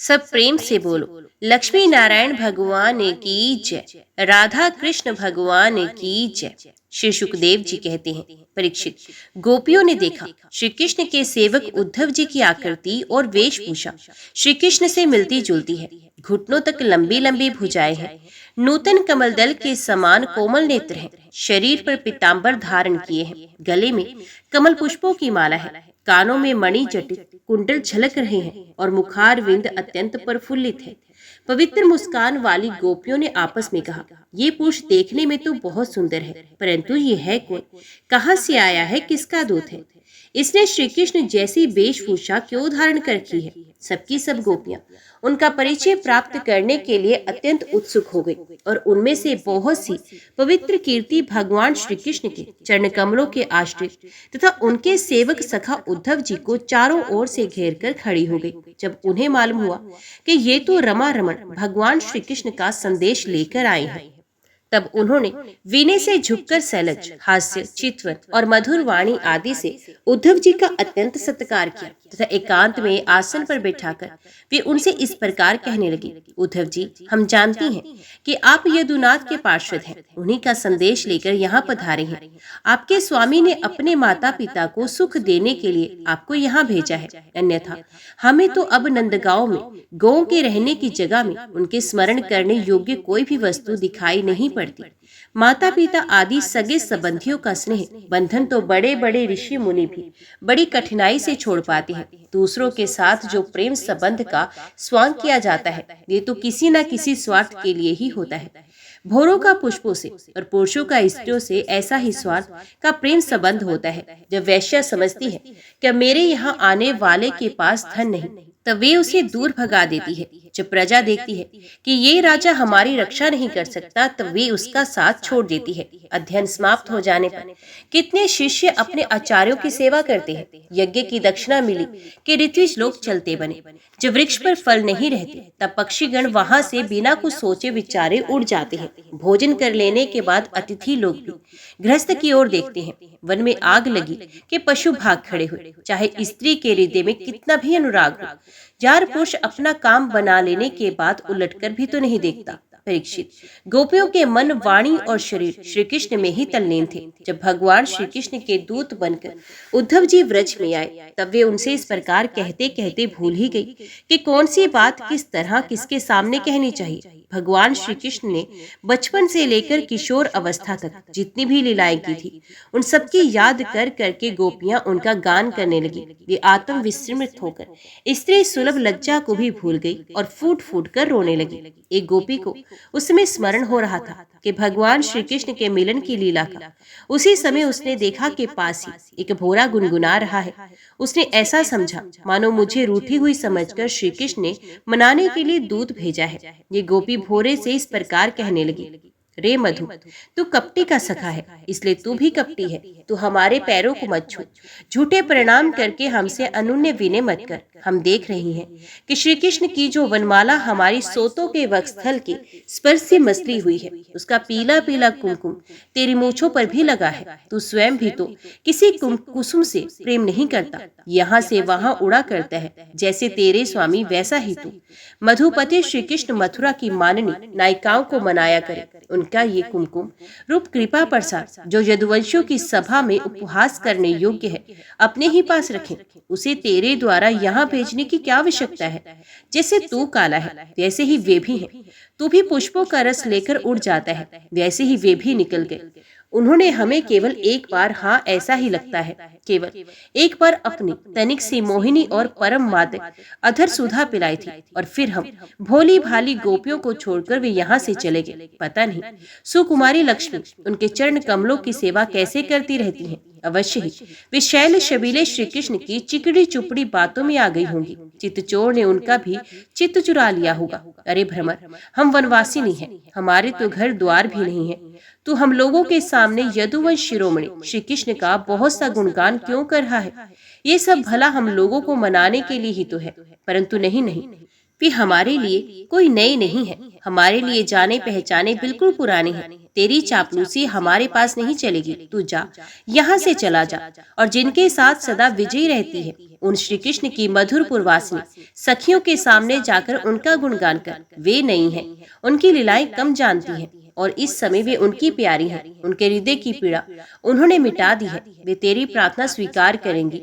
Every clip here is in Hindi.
सब प्रेम से बोलो, लक्ष्मी नारायण भगवान की जय, राधा कृष्ण भगवान की जय। श्री सुखदेव जी कहते हैं, परीक्षित, गोपियों ने देखा श्री कृष्ण के सेवक उद्धव जी की आकृति और वेशभूषा श्री कृष्ण से मिलती जुलती है। घुटनों तक लंबी लंबी भुजाएं हैं, नूतन कमल दल के समान कोमल नेत्र हैं, शरीर पर पीतांबर धारण किए हैं, गले में कमल पुष्पों की माला है, कानों में मणि जटित कुंडल झलक रहे हैं और मुखार विंद अत्यंत प्रफुल्लित है। पवित्र मुस्कान वाली गोपियों ने आपस में कहा, ये पुरुष देखने में तो बहुत सुंदर है, परंतु ये है कौन? कहाँ से आया है? किसका दूत है? इसने श्री कृष्ण जैसी वेशभूषा क्यों धारण कर रखी है? सबकी सब गोपियां उनका परिचय प्राप्त करने के लिए अत्यंत उत्सुक हो गई और उनमें से बहुत सी पवित्र कीर्ति भगवान श्री कृष्ण के चरण कमलों के आश्रित तथा उनके सेवक सखा उद्धव जी को चारों ओर से घेर कर खड़ी हो गई। जब उन्हें मालूम हुआ कि ये तो रमा रमण भगवान श्री कृष्ण का संदेश लेकर आए हैं, तब उन्होंने विनय से झुककर सैलज, हास्य, चितवन और मधुर वाणी आदि से उद्धव जी का अत्यंत सत्कार किया तथा एकांत में आसन पर बैठाकर वे उनसे इस प्रकार कहने लगी, उद्धव जी, हम जानती हैं कि आप यदुनाथ के पार्षद हैं, उन्हीं का संदेश लेकर यहाँ पधारे हैं। आपके स्वामी ने अपने माता पिता को सुख देने के लिए आपको यहाँ भेजा है, अन्यथा हमें तो अब नंदगांव में गौ के रहने की जगह में उनके स्मरण करने योग्य कोई भी वस्तु दिखाई नहीं पड़ती। माता पिता आदि सगे संबंधियों का स्नेह बंधन तो बड़े बड़े ऋषि मुनि भी बड़ी कठिनाई से छोड़ पाते हैं। दूसरों के साथ जो प्रेम संबंध का स्वांग किया जाता है, ये तो किसी न किसी स्वार्थ के लिए ही होता है। भोरों का पुष्पों से और पुरुषों का स्त्रियों से ऐसा ही स्वार्थ का प्रेम संबंध होता है। जब वैश्या समझती है कि मेरे यहाँ आने वाले के पास धन नहीं, तब वे उसे दूर भगा देती है। जब प्रजा देखती है कि ये राजा हमारी रक्षा नहीं कर सकता, तब वे उसका साथ छोड़ देती है। अध्ययन समाप्त हो जाने पर कितने शिष्य अपने आचार्यों की सेवा करते हैं। यज्ञ की दक्षिणा मिली कि ऋत्विज लोग चलते बने। जब वृक्ष पर फल नहीं रहते, तब पक्षीगण वहां से बिना कुछ सोचे विचारे उड़ जाते हैं। भोजन कर लेने के बाद अतिथि लोग भी गृहस्थ की ओर देखते हैं। वन में आग लगी कि पशु भाग खड़े हुए, चाहे स्त्री के हृदय में कितना भी अनुराग हो। जार पुरुष अपना काम बना लेने के बाद उलटकर भी तो नहीं देखता। परीक्षित, गोपियों के मन, वाणी और शरीर श्री कृष्ण में ही तल्लीन थे। जब भगवान श्री कृष्ण के दूत बनकर उद्धव जी व्रज में आए, तब वे उनसे इस प्रकार कहते कहते भूल ही गई कि कौन सी बात किस तरह किसके सामने कहनी चाहिए। भगवान श्री कृष्ण ने बचपन से लेकर किशोर अवस्था तक जितनी भी लीलाएं की थी, उन सबकी याद कर करके गोपियां उनका गान करने लगी। वे आत्म विस्मृत होकर स्त्री सुलभ लज्जा को भी भूल गई और फूट फूट कर रोने लगी। एक गोपी को उसमें स्मरण हो रहा था कि भगवान श्री कृष्ण के मिलन की लीला का। उसी समय उसने देखा कि पास ही एक भोरा गुनगुना रहा है। उसने ऐसा समझा मानो मुझे रूठी हुई समझकर श्री कृष्ण ने मनाने के लिए दूत भेजा है। ये गोपी भोरे से इस प्रकार कहने लगी, रे मधु, तू कपटी का सखा है, इसलिए तू भी कपटी है। तू हमारे पैरों को मत छू, झूठे प्रणाम करके हमसे अनुन्य विनय मत कर। हम देख रही हैं कि श्री कृष्ण की जो वनमाला हमारी सोतों के वक्षस्थल के स्पर्श से मसली हुई है, उसका पीला पीला कुमकुम तेरी मूछों पर भी लगा है। तू स्वयं भी तो किसी कुसुम से प्रेम नहीं करता, यहाँ से वहां उड़ा करता है। जैसे तेरे स्वामी वैसा ही तू। मधुपति श्री कृष्ण मथुरा की माननी नायिकाओं को मनाया करे। उनका ये कुमकुम रूप कृपा प्रसाद जो यदुवंशियों की सभा में उपहास करने योग्य है, अपने ही पास रखें। उसे तेरे द्वारा यहाँ भेजने की क्या आवश्यकता है? जैसे तू काला है, वैसे ही वे भी हैं। तू भी पुष्पों का रस लेकर उड़ जाता है, वैसे ही वे भी निकल गए। उन्होंने हमें केवल एक बार, हाँ ऐसा ही लगता है, केवल एक बार अपनी तनिक सी मोहिनी और परम मादक अधर सुधा पिलाई थी, और फिर हम भोली भाली गोपियों को छोड़कर वे यहाँ से चले गए। पता नहीं सुकुमारी लक्ष्मी उनके चरण कमलों की सेवा कैसे करती रहती हैं। अवश्य ही वे शैल शबीले श्री कृष्ण की चिकड़ी चुपड़ी बातों में आ गई होंगी। चित्तचोर ने उनका भी चित्त चुरा लिया होगा। अरे भ्रमर, हम वनवासी नहीं हैं, हमारे तो घर द्वार भी नहीं है। तू हम लोगों के सामने यदुवंश शिरोमणि श्री कृष्ण का बहुत सा गुणगान क्यों कर रहा है? ये सब भला हम लोगों को मनाने के लिए ही तो है, परंतु नहीं नहीं, वे हमारे लिए कोई नए नहीं है, हमारे लिए जाने पहचाने बिल्कुल पुराने हैं। तेरी चापलूसी हमारे पास नहीं चलेगी, तू जा, यहाँ से चला जा। और जिनके साथ सदा विजयी रहती है उन श्री कृष्ण की मधुर पूर्वासिनी सखियों के सामने जाकर उनका गुणगान कर। वे नहीं है, उनकी लीलाएं कम जानती हैं और इस समय वे उनकी प्यारी हैं। उनके हृदय की पीड़ा उन्होंने मिटा दी है। वे तेरी प्रार्थना स्वीकार करेंगी,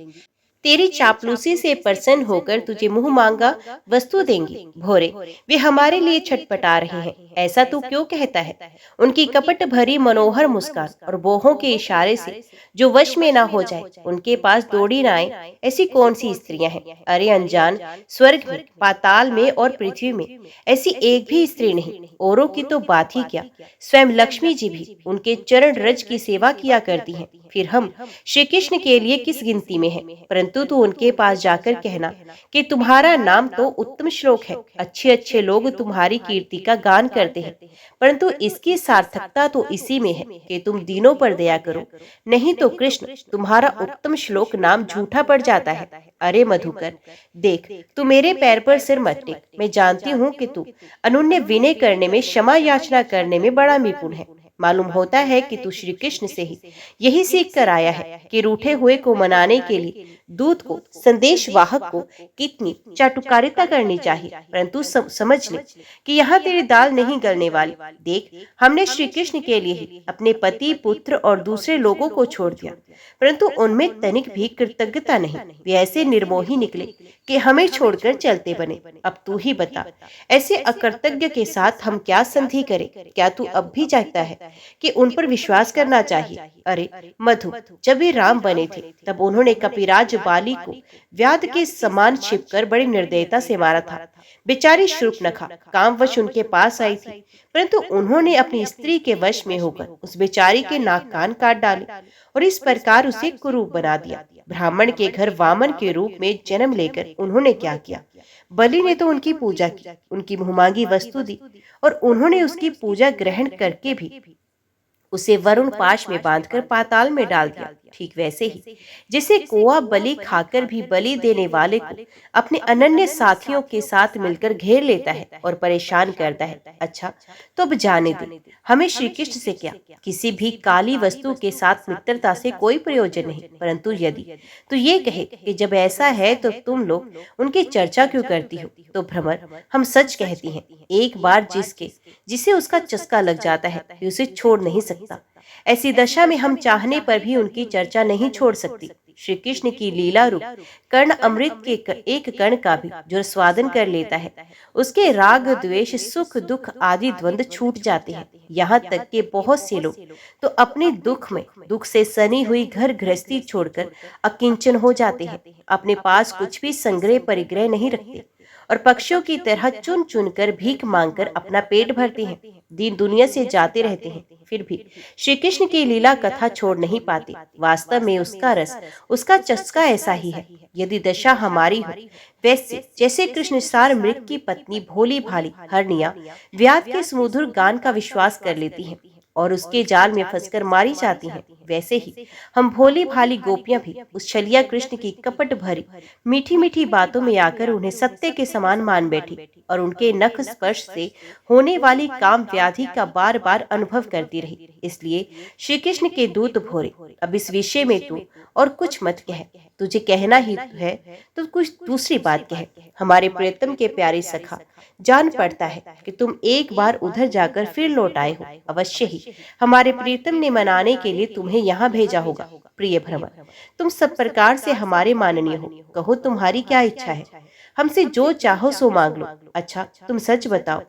तेरी चापलूसी से प्रसन्न होकर तुझे मुंह मांगा वस्तु देंगी। भोरे, वे हमारे लिए छटपटा रहे हैं, ऐसा तू क्यों कहता है? उनकी कपट भरी मनोहर मुस्कान और बोहों के इशारे से जो वश में ना हो जाए, उनके पास दौड़ी ना आए, ऐसी कौन सी स्त्रियां हैं? अरे अनजान, स्वर्ग में, पाताल में और पृथ्वी में ऐसी एक भी स्त्री नहीं। औरों की तो बात ही क्या, स्वयं लक्ष्मी जी भी उनके चरण रज की सेवा किया करती हैं। फिर हम श्री कृष्ण के लिए किस गिनती में हैं? परंतु तू उनके पास जाकर कहना कि तुम्हारा नाम तो उत्तम श्लोक है, अच्छे अच्छे लोग तुम्हारी कीर्ति का गान करते हैं, परंतु इसकी सार्थकता तो इसी में है कि तुम दीनों पर दया करो, नहीं तो कृष्ण तुम्हारा उत्तम श्लोक नाम झूठा पड़ जाता है। अरे मधुकर, देख, तू मेरे पैर पर सिर मत टेक। मैं जानती हूँ कि तू अनन्य विनय करने में, क्षमा याचना करने में बड़ा निपुण है। मालूम होता है कि तू श्री कृष्ण से ही यही सीख कर आया है कि रूठे हुए को मनाने के लिए दूत को, संदेश वाहक को कितनी चाटुकारिता करनी चाहिए। परंतु समझ ले कि यहाँ तेरी दाल नहीं गलने वाली। देख, हमने श्री कृष्ण के लिए ही अपने पति, पुत्र और दूसरे लोगों को छोड़ दिया, परंतु उनमें तनिक भी कृतज्ञता नहीं। वे ऐसे निर्मोही निकले कि हमें छोड़कर चलते बने। अब तू ही बता, ऐसे अकृतज्ञ के साथ हम क्या संधि करें? क्या तू अब भी चाहता है कि उन पर विश्वास करना चाहिए? अरे मधु, जब वे राम बने थे तब उन्होंने कपिराज बाली को व्याध के समान छिपकर बड़ी निर्दयता से मारा था। बेचारी शूर्पणखा कामवश उनके पास आई थी, परंतु उन्होंने अपनी स्त्री के वश में होकर उस बेचारी के नाक कान काट डाले और इस प्रकार उसे कुरूप बना दिया। ब्राह्मण के घर वामन के रूप में जन्म लेकर उन्होंने क्या किया? बलि ने तो उनकी पूजा की, उनकी मुहमांगी वस्तु दी और उन्होंने उसकी पूजा ग्रहण करके भी उसे वरुण पाश में बांधकर पाताल में डाल दिया। ठीक वैसे ही जैसे कौआ बलि खाकर भी बलि देने वाले को अपने अनन्य साथियों के साथ मिलकर घेर लेता है और परेशान करता है। अच्छा, तो अब जाने दे, हमें श्री कृष्ण से क्या, किसी भी काली वस्तु के साथ मित्रता से कोई प्रयोजन नहीं। परंतु यदि तो ये कहे कि जब ऐसा है तो तुम लोग उनकी चर्चा क्यों करती हो, तो भ्रमर, हम सच कहती हैं, एक बार जिसे उसका चस्का लग जाता है उसे छोड़ नहीं सकता। ऐसी दशा में हम चाहने पर भी उनकी चर्चा नहीं छोड़ सकती। श्री कृष्ण की लीला रूप कर्ण अमृत के एक कण का भी जो स्वादन कर लेता है, उसके राग, द्वेष, सुख, दुख आदि द्वंद्व छूट जाते हैं। यहाँ तक कि बहुत से लोग तो अपने दुख से सनी हुई घर गृहस्थी छोड़कर अकिंचन हो जाते हैं, अपने पास कुछ भी संग्रह परिग्रह नहीं रखते और पक्षियों की तरह चुन चुन कर भीख मांगकर अपना पेट भरते हैं, दीन दुनिया से जाते रहते हैं, फिर भी श्री कृष्ण की लीला कथा छोड़ नहीं पाते। वास्तव में उसका रस, उसका चस्का ऐसा ही है। यदि दशा हमारी हो वैसे जैसे कृष्ण सार मृग की पत्नी भोली भाली हरनिया व्याध के सुमधुर गान का विश्वास कर लेती हैं और उसके जाल में फंसकर मारी जाती हैं, वैसे ही हम भोली भाली गोपियां भी उस छलिया कृष्ण की कपट भरी मीठी मीठी बातों में आकर उन्हें सत्य के समान मान बैठी और उनके नख स्पर्श से होने वाली काम व्याधि का बार बार अनुभव करती रही। इसलिए श्री कृष्ण के दूत भोरे, अब इस विषय में तू और कुछ मत कह, तुझे कहना ही है तो कुछ दूसरी बात कह। हमारे प्रियतम के प्यारे सखा, जान पड़ता है कि तुम एक बार उधर जाकर फिर लौट आए हो। अवश्य ही हमारे प्रियतम ने मनाने के लिए तुम्हें यहाँ भेजा होगा। प्रिय भ्रमर, तुम सब प्रकार से हमारे माननीय हो, कहो तुम्हारी क्या इच्छा है? हमसे जो चाहो सो मांग लो। अच्छा, तुम सच बताओ,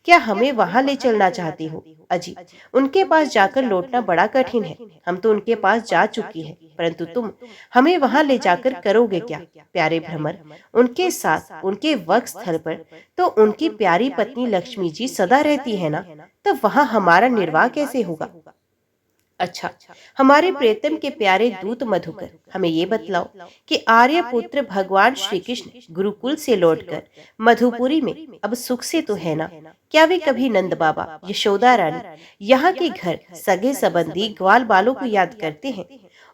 क्या हमें वहां ले चलना चाहती हो? अजी, उनके पास जाकर लौटना बड़ा कठिन है, हम तो उनके पास जा चुकी है, परंतु तुम हमें वहां ले जाकर करोगे क्या? प्यारे भ्रमर, उनके साथ उनके वक्ष स्थल पर तो उनकी प्यारी पत्नी लक्ष्मी जी सदा रहती है ना, तब वहां हमारा निर्वाह कैसे होगा? अच्छा, हमारे प्रियतम के प्यारे दूत मधुकर, हमें ये बतलाओ कि आर्यपुत्र भगवान श्री कृष्ण गुरुकुल से लौटकर मधुपुरी में अब सुख से तो है ना? क्या वे कभी नंद बाबा, यशोदा रानी, यहाँ के घर, सगे संबंधी, ग्वाल बालों को याद करते हैं?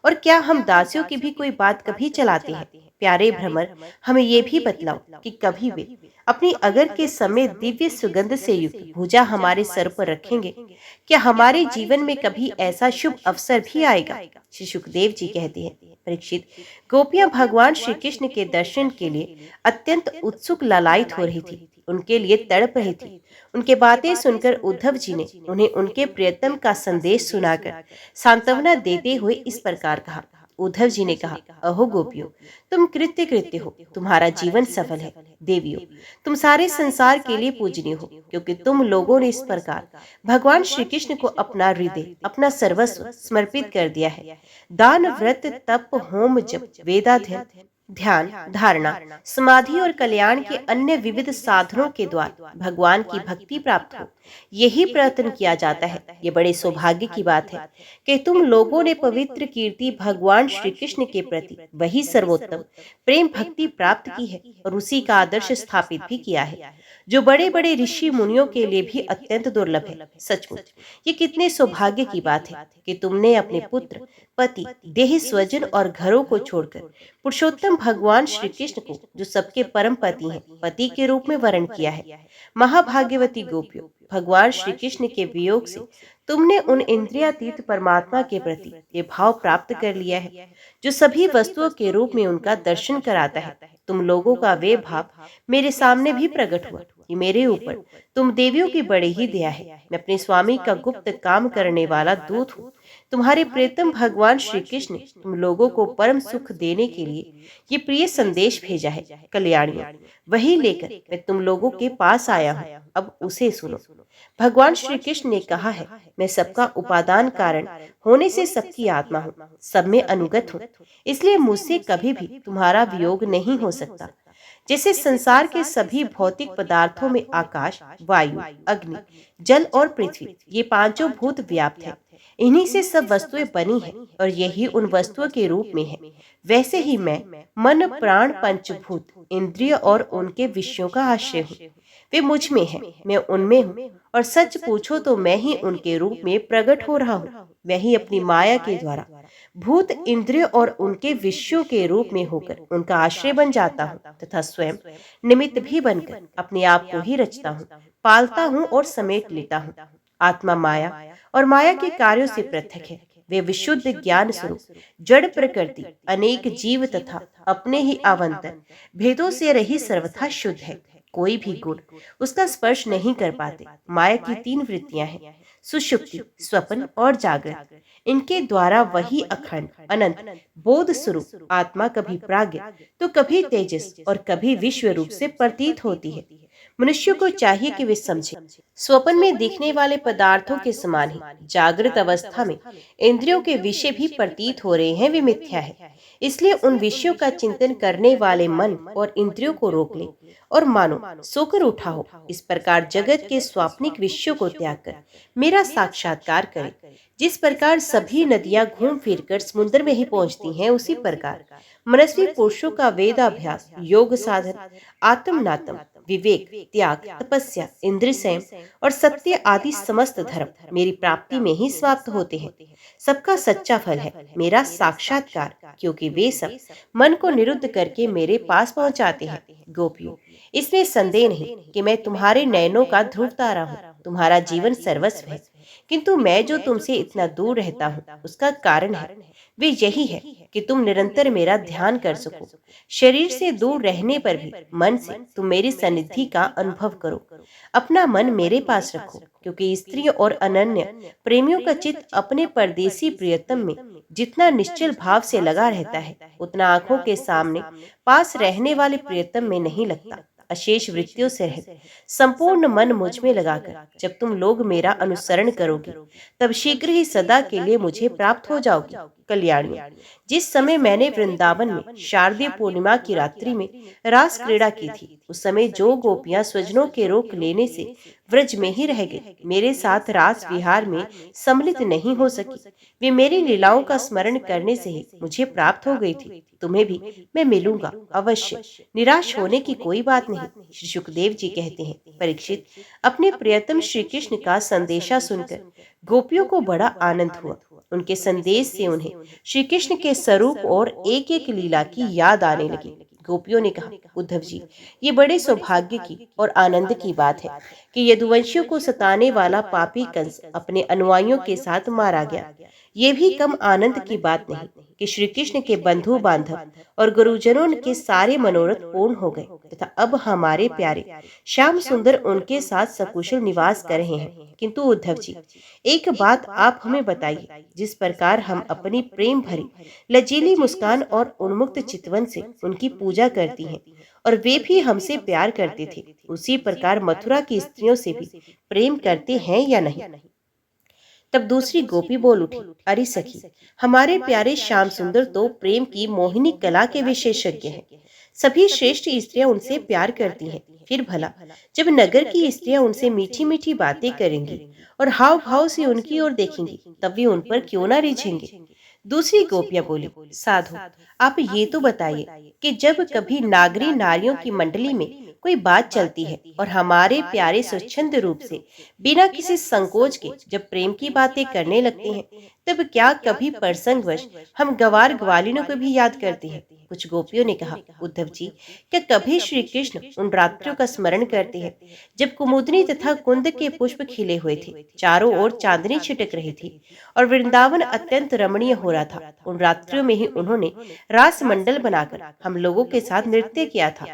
और क्या हम दासियों की भी कोई बात कभी चलाते हैं? प्यारे भ्रमर, हमें ये भी बतलाओ कि कभी वे अपनी अगर के समय दिव्य सुगंध से युक्त भुजा हमारे सर पर रखेंगे? क्या हमारे जीवन में कभी ऐसा शुभ अवसर भी आएगा? श्री सुखदेव जी कहते हैं, परीक्षित, गोपियां भगवान श्री कृष्ण के दर्शन के लिए अत्यंत उत्सुक लालायित हो रही थी, उनके लिए तड़प रही थी। उनके बातें सुनकर उद्धव जी ने उन्हें उनके प्रियतम का संदेश सुनाकर सांत्वना देते हुए इस प्रकार कहा। उद्धव जी ने कहा, अहो गोपियों, तुम कृत्य कृत्य हो, तुम्हारा जीवन सफल है। देवियों, तुम सारे संसार के लिए पूजनीय हो, क्योंकि तुम लोगों ने इस प्रकार भगवान श्री कृष्ण को अपना हृदय, अपना सर्वस्व समर्पित कर दिया है। दान, व्रत, तप, होम, जप, वेदाध्ययन, ध्यान, धारणा, समाधि और कल्याण के अन्य विविध साधनों के द्वारा भगवान की भक्ति प्राप्त हो, यही प्रयत्न किया जाता है। ये बड़े सौभाग्य की बात है कि तुम लोगों ने पवित्र कीर्ति भगवान श्री कृष्ण के प्रति वही सर्वोत्तम प्रेम भक्ति प्राप्त की है और उसी का आदर्श स्थापित भी किया है, जो बड़े बड़े ऋषि मुनियों के लिए भी अत्यंत दुर्लभ है। सचमुच ये कितने सौभाग्य की बात है कि तुमने अपने पुत्र, पति, देह, स्वजन और घरों को छोड़कर पुरुषोत्तम भगवान श्री कृष्ण को, जो सबके परम पति हैं, पति के रूप में वर्ण किया है। महाभाग्यवती गोपियों, भगवान श्री कृष्ण के वियोग से तुमने उन इंद्रियातीत परमात्मा के प्रति ये भाव प्राप्त कर लिया है, जो सभी वस्तुओं के रूप में उनका दर्शन कराता है। तुम लोगों का वे भाव मेरे सामने भी प्रकट हुआ कि मेरे ऊपर तुम देवियों की बड़ी ही दया है। मैं अपने स्वामी का गुप्त काम करने वाला दूत हूँ। तुम्हारे प्रियतम भगवान श्री कृष्ण ने तुम लोगों को परम सुख देने के लिए ये प्रिय संदेश भेजा है। कल्याणियों, वही लेकर मैं तुम लोगों के पास आया हूँ, अब उसे सुनो। भगवान श्री कृष्ण ने कहा है, मैं सबका उपादान कारण होने से सबकी आत्मा हूँ, सब में अनुगत हूँ, इसलिए मुझसे कभी भी तुम्हारा वियोग नहीं हो सकता। जैसे संसार के सभी भौतिक पदार्थों में आकाश, वायु, अग्नि, जल और पृथ्वी, ये पांचों भूत व्याप्त है, इन्हीं से सब वस्तुएं बनी हैं और यही उन वस्तुओं के रूप में है, वैसे ही मैं मन, प्राण, पंचभूत, इंद्रिय और उनके विषयों का आश्रय हूँ। वे मुझ में है, मैं उनमें हूँ, और सच पूछो तो मैं ही उनके रूप में प्रकट हो रहा हूँ। मैं ही अपनी माया के द्वारा भूत, इंद्रिय और उनके विषयों के रूप में होकर उनका आश्रय बन जाता हूँ तथा स्वयं निमित्त भी बनकर अपने आप को ही रचता हूँ, पालता हूँ और समेट लेता हूँ। आत्मा माया और माया के कार्यों से पृथक है। वे विशुद्ध ज्ञान स्वरूप जड़ प्रकृति, अनेक जीव तथा अपने ही आवंतन भेदों से रही सर्वथा शुद्ध है। कोई भी गुण उसका स्पर्श नहीं कर पाते। माया की तीन वृत्तियां हैं, सुषुप्ति, स्वप्न और जागृत। इनके द्वारा वही अखंड अनंत बोध स्वरूप आत्मा कभी प्राज्ञ तो कभी तेजस और कभी विश्व रूप से प्रतीत होती है। मनुष्य को चाहिए कि वे समझे, स्वप्न में दिखने वाले पदार्थों के समान ही जागृत अवस्था में इंद्रियों के विषय भी प्रतीत हो रहे हैं, वे मिथ्या है। इसलिए उन विषयों का चिंतन करने वाले मन और इंद्रियों को रोक ले और मानो सोकर उठा हो। इस प्रकार जगत के स्वाप्निक विषयों को त्याग कर मेरा साक्षात्कार करे। जिस प्रकार सभी नदियां घूम फिरकर समुद्र में ही पहुंचती हैं, उसी प्रकार मनस्वी पुरुषों का वेदाभ्यास, योग साधन, आत्मनातम, विवेक, त्याग, तपस्या, इंद्रिय संयम और सत्य आदि समस्त धर्म मेरी प्राप्ति में ही समाप्त होते हैं। सबका सच्चा फल है मेरा साक्षात्कार, क्योंकि वे सब मन को निरुद्ध करके मेरे पास पहुंचाते हैं। गोपियों, इसमें संदेह नहीं कि मैं तुम्हारे नयनों का ध्रुव तारा हूँ, तुम्हारा जीवन सर्वस्व है। किंतु मैं जो तुमसे इतना दूर रहता हूँ, उसका कारण है वे यही है कि तुम निरंतर मेरा ध्यान कर सको। शरीर से दूर रहने पर भी मन से तुम मेरी सन्निधि का अनुभव करो। अपना मन मेरे पास रखो, क्योंकि स्त्री और अनन्य प्रेमियों का चित्त अपने परदेसी प्रियतम में जितना निश्चल भाव से लगा रहता है, उतना आंखों के सामने पास रहने वाले प्रियतम में नहीं लगता। अशेष वृत्तियों से रहित संपूर्ण मन मुझ में लगाकर जब तुम लोग मेरा अनुसरण करोगे, तब शीघ्र ही सदा के लिए मुझे प्राप्त हो जाओगे। कल्याणी, जिस समय मैंने वृंदावन में शारदीय पूर्णिमा की रात्रि में रास क्रीड़ा की थी, उस समय जो गोपियां स्वजनों के रोक लेने से व्रज में ही रह गई, मेरे साथ रास विहार में सम्मिलित नहीं हो सकी, वे मेरी लीलाओं का स्मरण करने से ही मुझे प्राप्त हो गई थी। तुम्हें भी मैं मिलूंगा अवश्य, निराश होने की कोई बात नहीं। श्री सुखदेव जी कहते हैं, परीक्षित, अपने प्रियतम श्री कृष्ण का संदेशा सुनकर गोपियों को बड़ा आनंद हुआ। उनके संदेश से उन्हें श्री कृष्ण के स्वरूप और एक एक लीला की याद आने लगी। गोपियों ने कहा, उद्धव जी, ये बड़े सौभाग्य की और आनंद की बात है कि यदुवंशियों को सताने वाला पापी कंस अपने अनुयायियों के साथ मारा गया। ये भी कम आनंद की बात नहीं कि श्री कृष्ण के बंधु बांधव और गुरुजनों के सारे मनोरथ पूर्ण हो गए तथा अब हमारे प्यारे श्याम सुंदर उनके साथ सकुशल निवास कर रहे हैं। किंतु उद्धव जी, एक बात आप हमें बताइए, जिस प्रकार हम अपनी प्रेम भरी लजीली मुस्कान और उन्मुक्त चितवन से उनकी पूजा करती हैं और वे भी हमसे प्यार करते थे, उसी प्रकार मथुरा की स्त्रियों से भी प्रेम करते हैं या नहीं? तब दूसरी गोपी बोल उठी, अरे सखी, हमारे प्यारे श्याम सुंदर तो प्रेम की मोहिनी कला के विशेषज्ञ हैं। सभी श्रेष्ठ स्त्रियां उनसे प्यार करती हैं। फिर भला जब नगर की स्त्रियां उनसे मीठी मीठी बातें करेंगी और हाव भाव से उनकी ओर देखेंगी, तब वे उन पर क्यों ना रिझेंगे? दूसरी गोपियां बोली, साधु, आप ये तो बताइए कि जब कभी नागरी नारियों की मंडली में कोई बात चलती है और हमारे प्यारे स्वच्छंद रूप से बिना किसी संकोच के जब प्रेम की बातें करने लगते हैं, तब क्या कभी प्रसंगवश हम गवार ग्वालिनों को भी याद करते हैं? कुछ गोपियों ने कहा, उद्धव जी, क्या कभी श्री कृष्ण उन रात्रियों का स्मरण करते हैं जब कुमुदनी तथा कुंद के पुष्प खिले हुए थे, चारों ओर चांदनी छिटक रही थी और वृंदावन अत्यंत रमणीय हो रहा था? उन रात्रियों में ही उन्होंने रास मंडल बनाकर हम लोगों के साथ नृत्य किया था।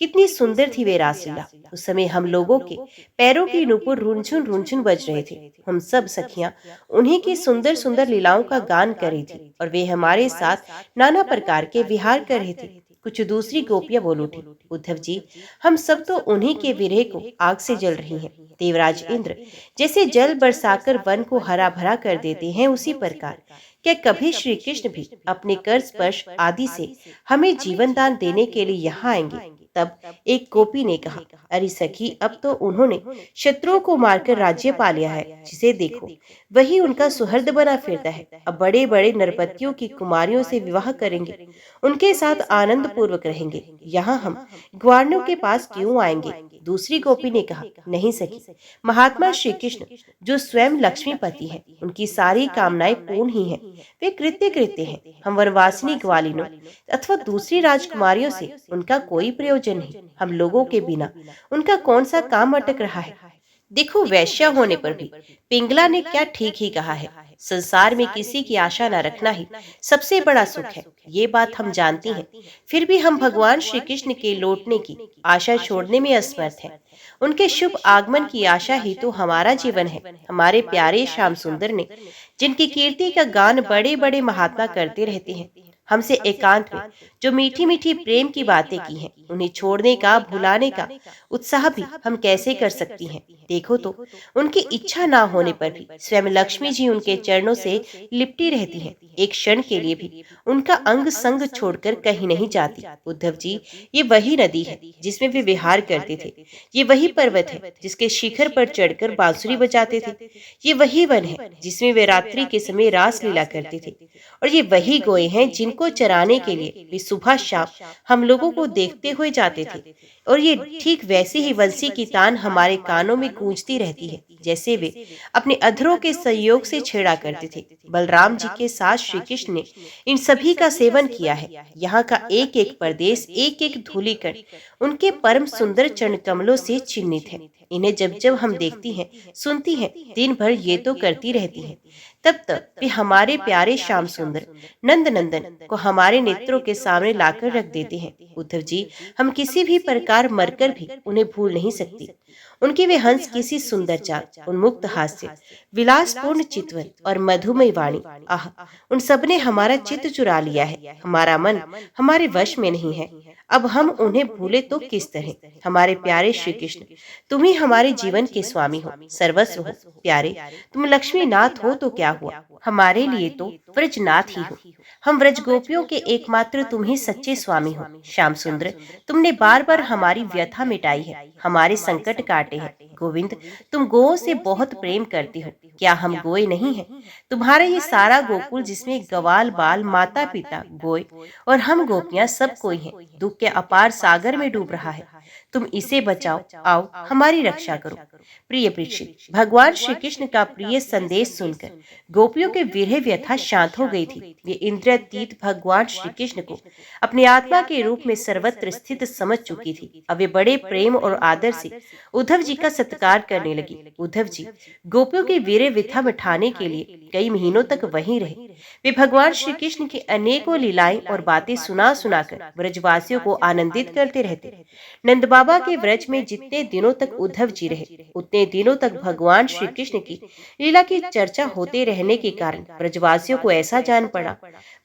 कितनी सुंदर थी वे रासलीला। उस समय हम लोगों के पैरों की नुपुर रुनझुन रुनझुन बज रहे थे। हम सब सखियां उन्हीं की सुंदर सुंदर लीलाओं का गान कर रही थी और वे हमारे साथ नाना प्रकार के विहार कर रहे थे। कुछ दूसरी गोपियां बोल उठी, उद्धव जी, हम सब तो उन्हीं के विरह को आग से जल रही हैं। देवराज इंद्र जैसे जल बरसाकर वन को हरा भरा कर देते हैं, उसी प्रकार क्या कभी श्री कृष्ण भी अपने कर स्पर्श आदि से हमें जीवन दान देने के लिए यहाँ आएंगे? तब एक गोपी ने कहा, अरे सखी, अब तो उन्होंने शत्रुओं को मारकर राज्य पा लिया है, जिसे देखो वही उनका सुहृद बना फिरता है। अब बड़े बड़े नरपतियों की कुमारियों से विवाह करेंगे, उनके साथ आनंद पूर्वक रहेंगे। यहाँ हम ग्वारनों के पास क्यों आएंगे? दूसरी गोपी ने कहा, नहीं सखी, महात्मा श्री कृष्ण जो स्वयं लक्ष्मीपति हैं, उनकी सारी कामनाएं पूर्ण ही हैं। वे कृत्य कृत्य हैं। हम वनवासिनी ग्वालिनों अथवा दूसरी राजकुमारियों से उनका कोई प्रयोजन नहीं। हम लोगों के बिना उनका कौन सा काम अटक रहा है? देखो, वैश्या होने पर भी पिंगला ने क्या ठीक ही कहा है, संसार में किसी की आशा न रखना ही सबसे बड़ा सुख है। ये बात हम जानती हैं, फिर भी हम भगवान श्री कृष्ण के लौटने की आशा छोड़ने में असमर्थ हैं। उनके शुभ आगमन की आशा ही तो हमारा जीवन है। हमारे प्यारे श्याम सुंदर ने, जिनकी कीर्ति का गान बड़े बड़े महात्मा करते रहते हैं, हमसे एकांत में जो मीठी मीठी प्रेम की बातें की हैं, उन्हें छोड़ने का, भुलाने का उत्साह भी हम कैसे कर सकती हैं? देखो तो, उनकी इच्छा ना होने पर भी स्वयं लक्ष्मी जी उनके चरणों से लिपटी रहती हैं। एक क्षण के लिए भी उनका अंग संग छोड़कर कहीं नहीं जाती। उद्धव जी, ये वही नदी है जिसमें वे विहार करते थे। ये वही पर्वत है जिसके शिखर पर चढ़कर बांसुरी बजाते थे। ये वही वन है जिसमें वे रात्रि के समय रास लीला करते थे। और ये वही गोए हैं जिनको चराने के लिए वे सुबह शाम हम लोगों को देखते हुए जाते थे। और ये ठीक वैसी ही वंशी की तान हमारे कानों में गूंजती रहती है, जैसे वे अपने अधरों के संयोग से छेड़ा करते थे। बलराम जी के साथ श्री कृष्ण ने इन सभी का सेवन किया है। यहाँ का एक एक प्रदेश, एक एक धूलिकण उनके परम सुंदर चरण कमलों से चिन्हित है। इन्हें जब जब हम देखती हैं, सुनती हैं, दिन भर ये तो करती रहती हैं। तब तक वे हमारे प्यारे श्याम सुंदर नंद नंदन को हमारे नेत्रों के सामने लाकर रख देते हैं। उद्धव जी, हम किसी भी प्रकार मरकर भी उन्हें भूल नहीं सकती। उनके वे हंस किसी सुंदर चाल, उन्मुक्त हास्य, विलासपूर्ण चितवन और मधुमय वाणी, आह, उन सब ने हमारा चित्त चुरा लिया है। हमारा मन हमारे वश में नहीं है। अब हम उन्हें भूले तो किस तरह? हमारे प्यारे श्री कृष्ण, तुम ही हमारे जीवन के स्वामी हो, सर्वस्व हो। प्यारे, तुम लक्ष्मी नाथ हो तो क्या हुआ, हमारे लिए तो व्रजनाथ ही हो। हम व्रज गोपियों के एकमात्र तुम ही सच्चे स्वामी हो। श्याम सुंदर, तुमने बार बार हमारी व्यथा मिटाई है, हमारे संकट काटे हैं। गोविंद, तुम गोओं से बहुत प्रेम करती हो, क्या हम गोए नहीं हैं? तुम्हारा ये सारा गोकुल जिसमें गवाल बाल, माता पिता, गोए और हम गोपियां सब कोई हैं, दुख के अपार सागर में डूब रहा है। तुम इसे बचाओ, आओ हमारी रक्षा करो। प्रिय परीक्षित, भगवान श्री कृष्ण का प्रिय संदेश सुनकर गोपियों के विरह व्यथा शांत हो गई थी। वे इंद्रियातीत भगवान श्री कृष्ण को अपनी आत्मा के रूप में सर्वत्र स्थित समझ चुकी थी। अब वे बड़े प्रेम और आदर से उद्धव जी का सत्कार करने लगी। उद्धव जी गोपियों की विरह व्यथा मिटाने के लिए कई महीनों तक वहीं रहे। वे भगवान श्री कृष्ण की अनेकों लीलाएं और बातें सुना सुनाकर ब्रजवासियों को आनंदित करते रहते। नंद बाबा के व्रज में जितने दिनों तक उद्धव जी रहे, उतने दिनों तक भगवान श्री कृष्ण की लीला की चर्चा होते रहने के कारण ब्रजवासियों को ऐसा जान पड़ा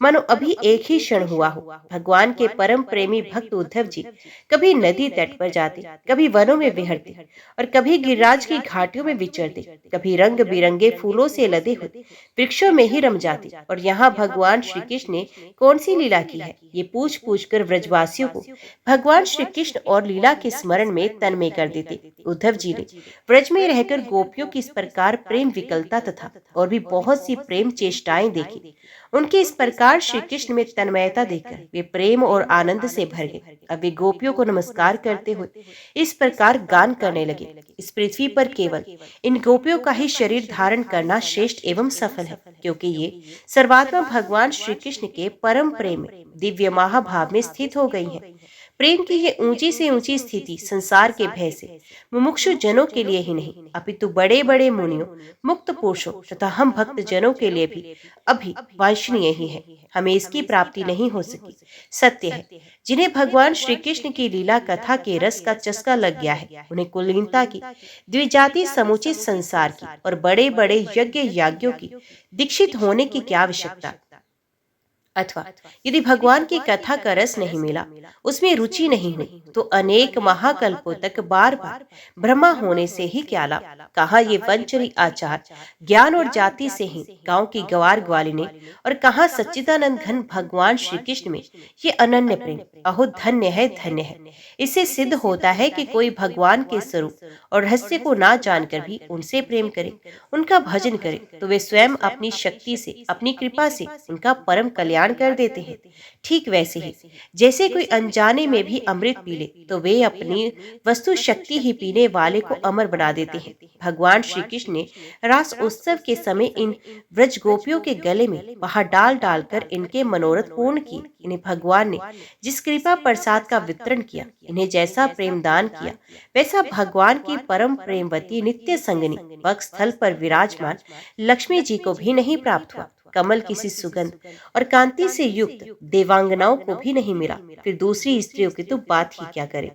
मानो अभी एक ही क्षण हुआ हो। भगवान के परम प्रेमी भक्त उद्धव जी कभी नदी तट पर जाते, कभी वनों में विहरते और कभी गिरिराज की घाटियों में विचरते, कभी रंग बिरंगे फूलों से लदे हुए वृक्षों में ही रम जाते और यहाँ भगवान श्री कृष्ण ने कौन सी लीला की है, ये पूछ पूछ कर व्रजवासियों को भगवान श्री कृष्ण और लीला के स्मरण में तन्मय कर देते। उद्धव जी ने व्रज में रहकर गोपियों की इस प्रकार प्रेम विकलता तथा और भी बहुत सी प्रेम चेष्टाएं देखी। उनके इस प्रकार श्री कृष्ण में तन्मयता देखकर वे प्रेम और आनंद से भर गए। अब वे गोपियों को नमस्कार करते हुए इस प्रकार गान करने लगे, इस पृथ्वी पर केवल इन गोपियों का ही शरीर धारण करना श्रेष्ठ एवं सफल है, क्योंकि ये सर्वात्मा भगवान श्री कृष्ण के परम प्रेम में दिव्य महाभाव में स्थित हो गई हैं। प्रेम की ये ऊंची से ऊंची स्थिति संसार के भय से मुमुक्षु जनों के लिए ही नहीं, अपितु बड़े बड़े मुनियों, मुक्त पुरुषों तथा हम भक्त जनों के लिए भी अभी वांछनीय ही है। हमें इसकी प्राप्ति नहीं हो सकी। सत्य है, जिन्हें भगवान श्री कृष्ण की लीला कथा के रस का चस्का लग गया है, उन्हें कुलीनता की, द्विजाति समुचित संसार की और बड़े बड़े यज्ञ याज्ञों की दीक्षित होने की क्या आवश्यकता। अथवा यदि भगवान की कथा का रस नहीं मिला, उसमें रुचि नहीं हुई, तो अनेक महाकल्पों तक बार बार ब्रह्मा होने से ही क्या लाभ। कहा ये वंचरी आचार ज्ञान और जाति से ही गांव की गवार ग्वालिने, और कहा सच्चिदानंद घन भगवान श्री कृष्ण में ये अनन्य प्रेम। अहो धन्य है, धन्य है। इससे सिद्ध होता है कि कोई भगवान के स्वरूप और रहस्य को ना जानकर भी उनसे प्रेम करे, उनका भजन करे, तो वे स्वयं अपनी शक्ति से, अपनी कृपा से उनका परम कल्याण कर देते हैं। ठीक वैसे ही जैसे कोई अनजाने में भी अमृत पी ले, तो वे अपनी वस्तु शक्ति ही पीने वाले को अमर बना देते हैं। भगवान श्री कृष्ण ने रास उत्सव के समय इन व्रज गोपियों के गले में पहाड़ डाल डालकर इनके मनोरथ पूर्ण किए। इन्हें भगवान ने जिस कृपा प्रसाद का वितरण किया, इन्हें जैसा प्रेम दान किया, वैसा भगवान की परम प्रेमवती नित्य संगनी वक्षस्थल पर विराजमान लक्ष्मी जी को भी नहीं प्राप्त हुआ। कमल किसी सुगंध और कांति से युक्त देवांगनाओं को भी नहीं मिला, फिर दूसरी स्त्रियों की तो बात ही क्या करें।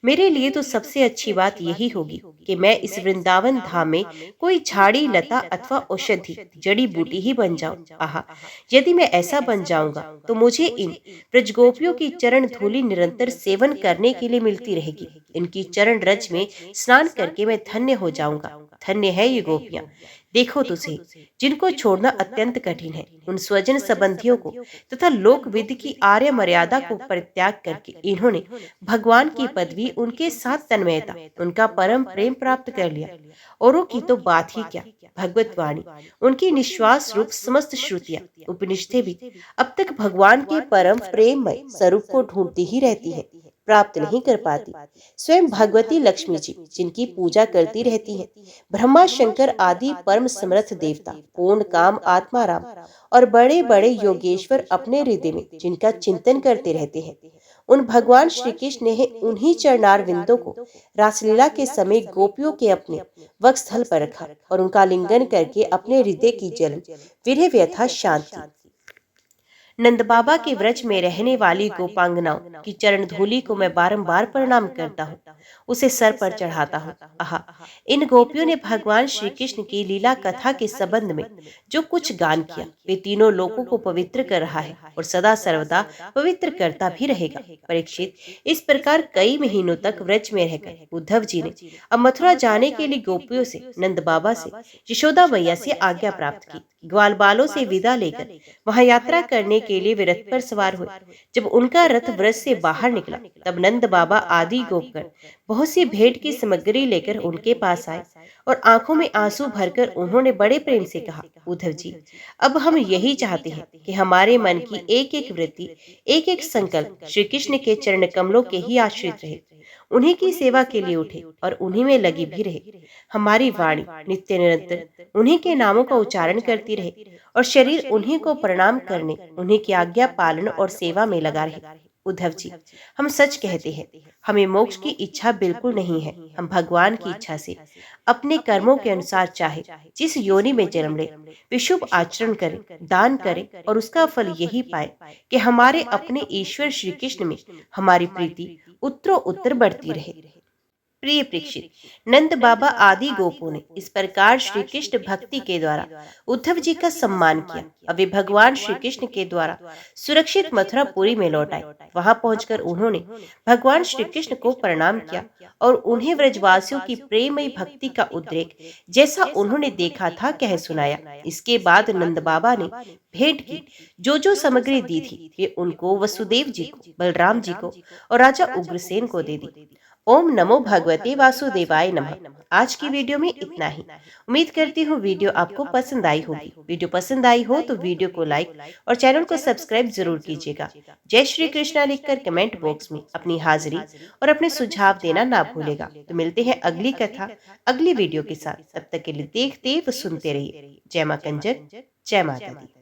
मेरे लिए तो सबसे अच्छी बात यही होगी कि मैं इस वृंदावन धाम में कोई झाड़ी लता अथवा औषधि जड़ी बूटी ही बन जाऊं। आहा, यदि मैं ऐसा बन जाऊंगा तो मुझे इन ब्रजगोपियों की चरण धूलि निरंतर सेवन करने के लिए मिलती रहेगी। इनकी चरण रज में स्नान करके मैं धन्य हो जाऊंगा। धन्य है ये गोपियां। देखो तो सही, जिनको छोड़ना अत्यंत कठिन है, उन स्वजन संबंधियों को तथा लोक विधि की आर्य मर्यादा को परित्याग करके इन्होंने भगवान की पदवी, उनके साथ तन्मयता, उनका परम प्रेम प्राप्त कर लिया। औरों की तो बात ही क्या, भगवत वाणी, उनकी निश्वास रूप समस्त श्रुतियां, उपनिषदें भी अब तक भगवान के परम प्रेममय स्वरूप को ढूंढती ही रहती है, प्राप्त नहीं कर पाती। स्वयं भगवती लक्ष्मी जी जिनकी पूजा करती रहती हैं, ब्रह्मा शंकर आदि परम समर्थ देवता, पूर्ण काम आत्मा राम और बड़े बड़े योगेश्वर अपने हृदय में जिनका चिंतन करते रहते हैं, उन भगवान श्री कृष्ण ने उन्हीं चरणार विंदों को रासलीला के समय गोपियों के अपने वक्षस्थल पर रखा और उनका लिंगन करके अपने हृदय की जलन विरह व्यथा शांत की। नंद बाबा के व्रज में रहने वाली गोपांगनाओं की चरण धूलि को मैं बारंबार प्रणाम करता हूँ, उसे सर पर चढ़ाता हूँ। आहा, इन गोपियों ने भगवान श्री कृष्ण की लीला कथा के संबंध में जो कुछ गान किया, वे तीनों लोगों को पवित्र कर रहा है और सदा सर्वदा पवित्र करता भी रहेगा। परीक्षित, इस प्रकार कई महीनों तक व्रज में रहकर उद्धव जी ने अब मथुरा जाने के लिए गोपियों से, नंद बाबा से, यशोदा मैया से आज्ञा प्राप्त की। ग्वाल बालों से विदा लेकर वहां यात्रा करने के लिए वे रथ पर सवार हुए। जब उनका रथ व्रज से बाहर निकला, तब नंद बाबा आदि गोपगण बहुत सी भेंट की सामग्री लेकर उनके पास आए और आंखों में आंसू भरकर उन्होंने बड़े प्रेम से कहा, उद्धव जी, अब हम यही चाहते हैं कि हमारे मन की एक एक वृत्ति, एक एक संकल्प श्री कृष्ण के चरण कमलों के ही आश्रित रहे। उन्हीं की सेवा के लिए उठे और उन्हीं में लगी भी रहे। हमारी वाणी नित्य निरंतर उन्हीं के नामों का उच्चारण करती रहे और शरीर उन्हीं को प्रणाम करने, उन्हीं की आज्ञा पालन और सेवा में लगा रहे। उद्धव जी, हम सच कहते हैं, हमें मोक्ष की इच्छा बिल्कुल नहीं है। हम भगवान की इच्छा से अपने कर्मों के अनुसार चाहे जिस योनि में जन्म ले, वे शुभ आचरण करें, दान करें और उसका फल यही पाए कि हमारे अपने ईश्वर श्री कृष्ण में हमारी प्रीति उत्तरों उत्तर बढ़ती रहे। प्रिय परीक्षित, नंद बाबा आदि गोपों ने इस प्रकार श्री कृष्ण भक्ति के द्वारा उद्धव जी का सम्मान किया। अब वे भगवान श्री कृष्ण के द्वारा सुरक्षित मथुरापुरी में लौट आए। वहां पहुंचकर उन्होंने भगवान श्री कृष्ण को प्रणाम किया और उन्हें ब्रजवासियों की प्रेममयी भक्ति का उद्रेक जैसा उन्होंने देखा था कह सुनाया। इसके बाद नंद बाबा ने भेंट की जो सामग्री दी थी वे उनको वसुदेव जी को, बलराम जी को और राजा उग्रसेन को दे दी। ओम नमो भगवते वासुदेवाय नमः। आज की वीडियो में इतना ही। उम्मीद करती हूँ वीडियो आपको पसंद आई होगी। वीडियो पसंद आई हो तो वीडियो को लाइक और चैनल को सब्सक्राइब जरूर कीजिएगा। जय श्री कृष्णा लिखकर कमेंट बॉक्स में अपनी हाजिरी और अपने सुझाव देना ना भूलेगा। तो मिलते हैं अगली कथा अगली वीडियो के साथ। तब तक के लिए देखते व सुनते रहिए। जय मां कंजक, जय माता दी।